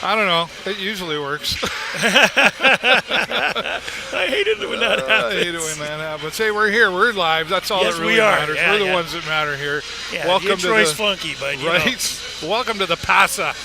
I don't know. It usually works. I hate it when that happens. I hate it when that happens. Hey, we're here. We're live. That's all Yes, that really we are. matters. Yeah, we're the ones that matter here. Yeah, Welcome the intro's to the funky, but right. Welcome to the Pasa.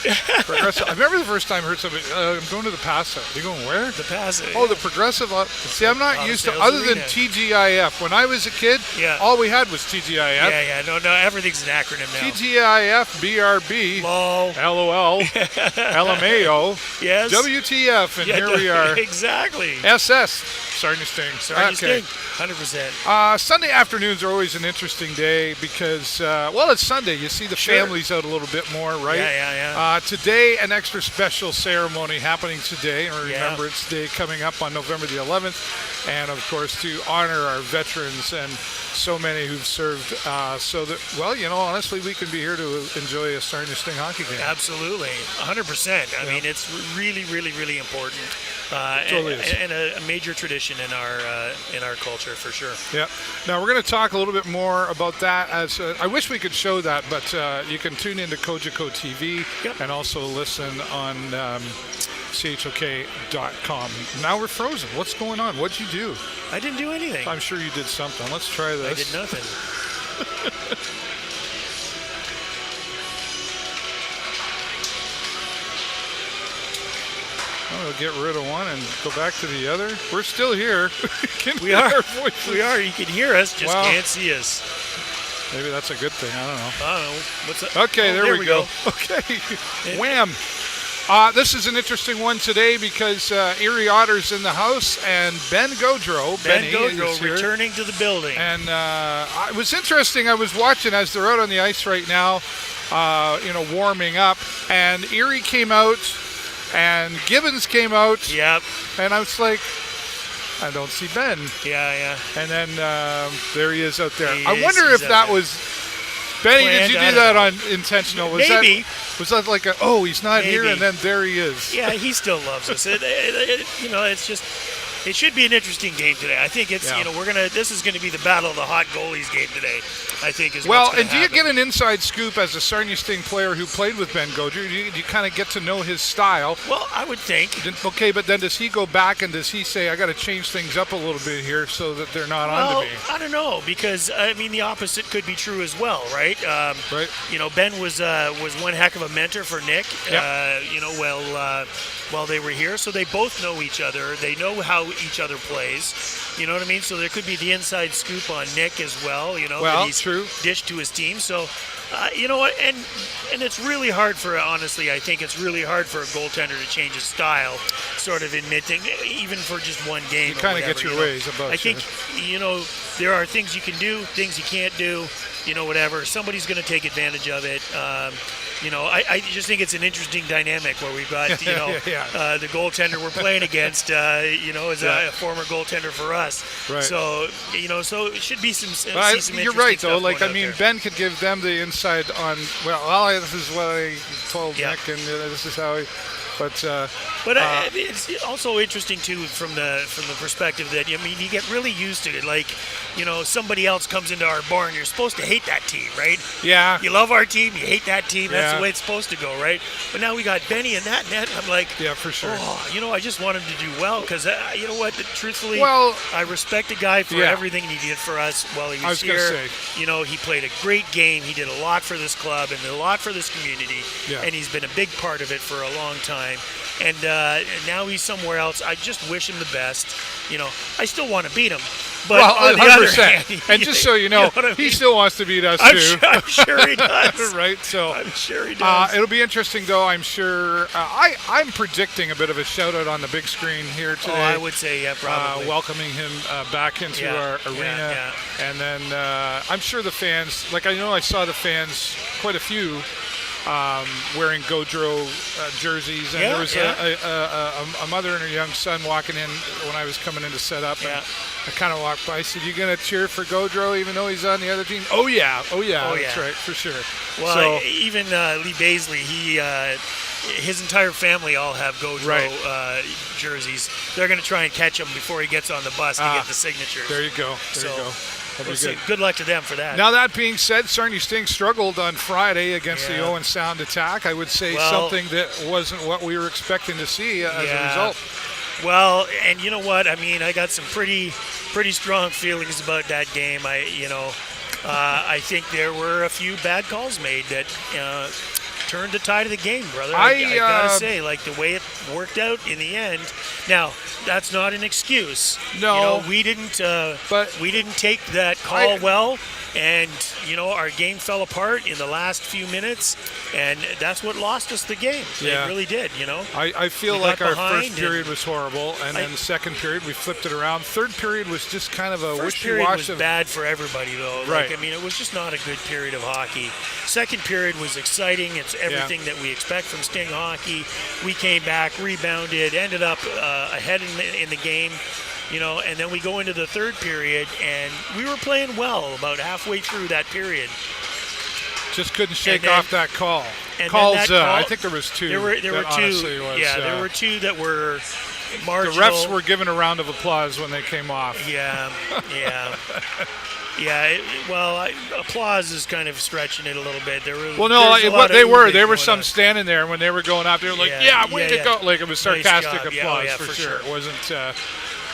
Progressive. I remember the first time I heard somebody. I'm going to the Pasa. You're going where? The Pasa. Oh, the Progressive. See, I'm not used to other than Arena. TGIF. When I was a kid, all we had was TGIF. Yeah. No, everything's an acronym now. TGIF, BRB, LOL, LOL, LMAO, yes, WTF, and here we are. Exactly. SS, Sarnia Sting. Sarnia Sting, 100%. Sunday afternoons are always an interesting day because, it's Sunday. You see the families out a little bit more, right? Yeah. Today, an extra special ceremony happening today. And Remembrance Day coming up on November the 11th. And, of course, to honor our veterans and so many who've served so that, honestly, we can be here to enjoy a Sarnia Sting hockey game. Absolutely. 100%. I mean, it's really, really, really important. Totally and a major tradition in our culture for sure. Yeah. Now we're going to talk a little bit more about that. I wish we could show that, but you can tune into Kojiko TV and also listen on chok.com. Now we're frozen. What's going on? What'd you do? I didn't do anything. I'm sure you did something. Let's try this. I did nothing. We'll get rid of one and go back to the other. We're still here. We are. You can hear us, just can't see us. Maybe that's a good thing. I don't know. What's up? Okay, there we go. Okay. Wham. This is an interesting one today because Erie Otters in the house and Ben Gaudreau. Ben Gaudreau returning to the building. And it was interesting. I was watching as they're out on the ice right now, warming up. And Erie came out and Gibbons came out. Yep. And I was like, I don't see Ben. Yeah. And then there he is out there. I wonder if that was... Benny, did you do that on intentional? Maybe. Was that like he's not here, and then there he is? Yeah, he still loves us. It's just... It should be an interesting game today. I think it's, this is going to be the battle of the hot goalies game today, I think is what's going to happen. Do you get an inside scoop as a Sarnia Sting player who played with Ben Gaudreau? Do you kind of get to know his style? Well, I would think. Okay, but then does he go back and does he say, I got to change things up a little bit here so that they're not on to me? I don't know, because, the opposite could be true as well, right? Right. Ben was one heck of a mentor for Nick, while they were here. So they both know each other. They know how each other plays. You know what I mean? So there could be the inside scoop on Nick as well. That he's true. Dished to his team. So, you know what? And it's really hard I think it's really hard for a goaltender to change his style, sort of admitting, even for just one game. You kind of get your ways about it. I think, there are things you can do, things you can't do, whatever. Somebody's going to take advantage of it. I just think it's an interesting dynamic where we've got, the goaltender we're playing against, is a former goaltender for us. Right. So, so it should be some you're right, though. There. Ben could give them the insight on, this is what I told Nick, and this is how he... But it's also interesting too from the perspective that you get really used to it. Like, somebody else comes into our barn, you're supposed to hate that team, right? Yeah. You love our team, you hate that team. That's the way it's supposed to go, right? But now we got Benny in that net. I'm like, yeah, for sure. I just want him to do well because you know what? Truthfully, I respect the guy for everything he did for us while he was here. Gonna say. He played a great game. He did a lot for this club and a lot for this community, and he's been a big part of it for a long time. And now he's somewhere else. I just wish him the best. I still want to beat him. But on the other hand, and just so you know he still wants to beat us too. I'm sure he does. Right? So I'm sure he does. It'll be interesting, though. I'm sure. I'm predicting a bit of a shout out on the big screen here today. I would say, probably welcoming him back into our arena, and then I'm sure the fans. I saw the fans, quite a few. Wearing Gaudreau jerseys, and there was a mother and her young son walking in when I was coming in to set up, and I kind of walked by. I said, "You gonna cheer for Gaudreau even though he's on the other team?" Oh yeah, that's right, for sure. Well, even Lee Baisley, his entire family all have Gaudreau jerseys. They're going to try and catch him before he gets on the bus to get the signatures. There you go. That'll be good. Good luck to them for that. Now, that being said, Sarnia Sting struggled on Friday against the Owen Sound attack. I would say something that wasn't what we were expecting to see as a result. Well, and you know what? I mean, I got some pretty strong feelings about that game. I think there were a few bad calls made that turned the tide of the game, brother. I gotta say, like the way it worked out in the end. Now, that's not an excuse. No, we didn't take that call well, and our game fell apart in the last few minutes, and that's what lost us the game. Yeah. It really did. I feel like our first period was horrible, and then the second period we flipped it around. Third period was just kind of a first wishy-washy. Period was bad for everybody, though. Right. It was just not a good period of hockey. Second period was exciting. It's everything that we expect from Sting hockey. We came back, rebounded, ended up ahead in the game. And then we go into the third period, and we were playing well about halfway through that period. Just couldn't shake off that call. I think there was two. There were two. There were two that were marginal. The refs were given a round of applause when they came off. Yeah. Applause is kind of stretching it a little bit. There were some standing there when they were going up. They were like, way to go. Like, it was sarcastic applause for sure. It wasn't.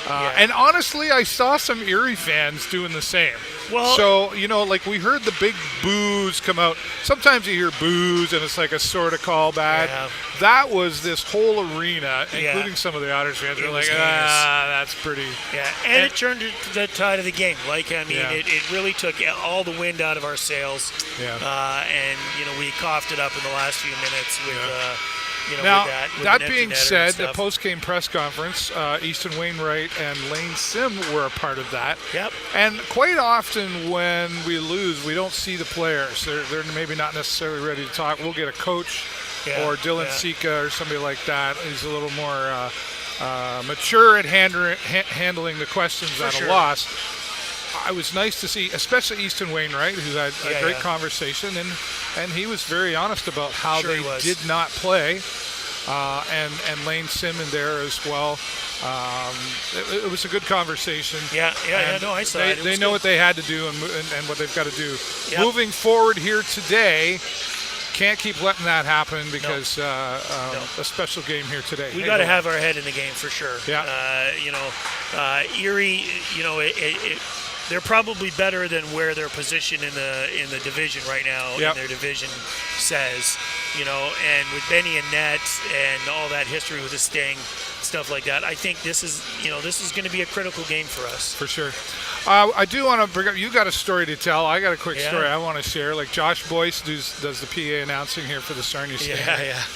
And honestly, I saw some Erie fans doing the same. Well, so, we heard the big boos come out. Sometimes you hear boos and it's like a sort of call bad. Yeah. That was this whole arena, including some of the Otters fans, were like, that's pretty. Yeah, and it turned the tide of the game. It really took all the wind out of our sails. Yeah. And we coughed it up in the last few minutes with. Now, with that being said, the post-game press conference, Easton Wainwright and Lane Sim were a part of that. Yep. And quite often when we lose, we don't see the players. They're maybe not necessarily ready to talk. We'll get a coach or Dylan Sika or somebody like that who's a little more mature at handling the questions at a loss. It was nice to see, especially Easton Wainwright, who had a great conversation, and he was very honest about how they did not play, and Lane Sim in there as well. It was a good conversation. I saw it. They know what they had to do and what they've got to do. Yep. Moving forward here today, can't keep letting that happen because a special game here today. We got to have our head in the game for sure. Yeah. Erie, they're probably better than where their position in the division right now in their division says, and with Benny and Net and all that history with the Sting, stuff like that. I think this is going to be a critical game for us. For sure. I do want to bring up, you got a story to tell. I got a quick story I want to share. Like Josh Boyce does the PA announcing here for the Sarnia Sting.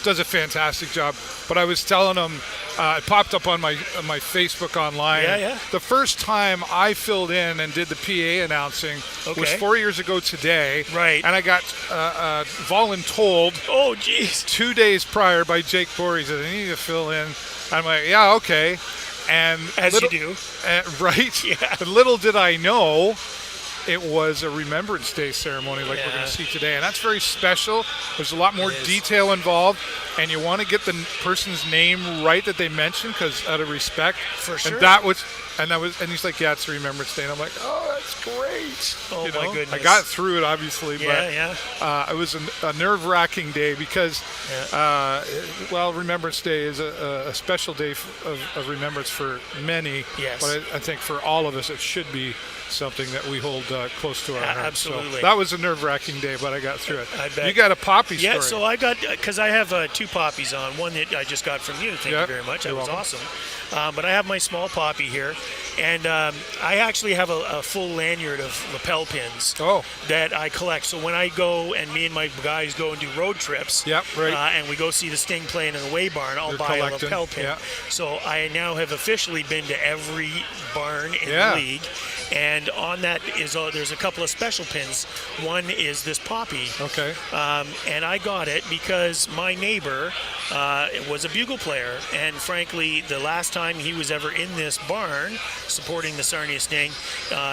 Does a fantastic job. But I was telling him, it popped up on my Facebook online. The first time I filled in and did the PA announcing was 4 years ago today. Right. And I got voluntold. Oh, geez. 2 days prior by Jake Bohr. He said, I need to fill in. I'm like, yeah, okay. And you do. Right? Yeah. But little did I know it was a Remembrance Day ceremony like we're going to see today. And that's very special. There's a lot more detail involved. And you want to get the person's name right that they mentioned because out of respect. For sure. And he's like, yeah, it's a Remembrance Day. And I'm like, oh, that's great. Oh, my goodness. I got through it, obviously. But it was a nerve-wracking day because, Remembrance Day is a special day of remembrance for many. Yes. But I think for all of us, it should be something that we hold close to our hearts. Absolutely. So that was a nerve-wracking day, but I got through it. I bet. You got a poppy story. Yeah, so I got, because I have 2 poppies on. One that I just got from you. Thank you very much. That was awesome. But I have my small poppy here. And I actually have a full lanyard of lapel pins that I collect. So when I go and me and my guys go and do road trips, and we go see the Sting play in an away barn, I'll buy a lapel pin. Yeah. So I now have officially been to every barn in the league. And on that there's a couple of special pins. One is this poppy. Okay. And I got it because my neighbor was a bugle player. And frankly, the last time he was ever in this barn supporting the Sarnia Sting,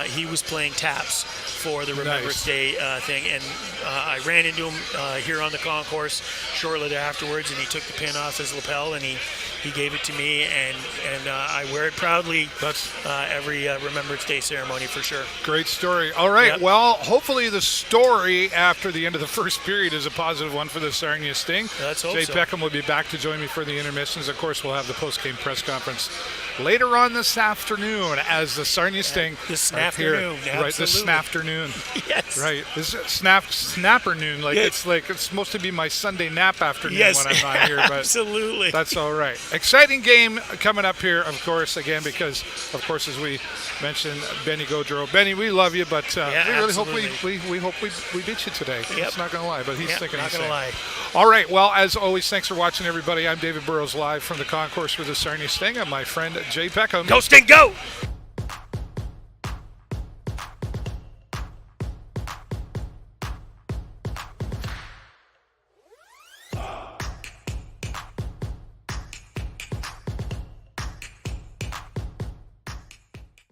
he was playing taps for the Remembrance Day thing. And I ran into him here on the concourse shortly afterwards, and he took the pin off his lapel, and he He gave it to me, and I wear it proudly. That's every Remembrance Day ceremony for sure. Great story. All right. Yep. Well, hopefully the story after the end of the first period is a positive one for the Sarnia Sting. Let's hope Jay so. Peckham will be back to join me for the intermissions. Of course, we'll have the post-game press conference later on this afternoon as the Sarnia Sting This are here. afternoon, Right, this absolutely. afternoon. Yes. Right. Is it snappernoon? Like it's supposed to be my Sunday nap afternoon Yes. when I'm not here, but Absolutely. that's all right. Exciting game coming up here, of course, again, because, of course, as we mentioned, Benny Gaudreau. Benny, we love you, but we really hope we hope we beat you today. Yep. It's not going to lie, but he's thinking not he's going to saying. lie. All right, well, as always, thanks for watching, everybody. I'm David Burrows live from the concourse with the Sarnia Sting. I'm my friend Jay Peckham. Go Sting, go!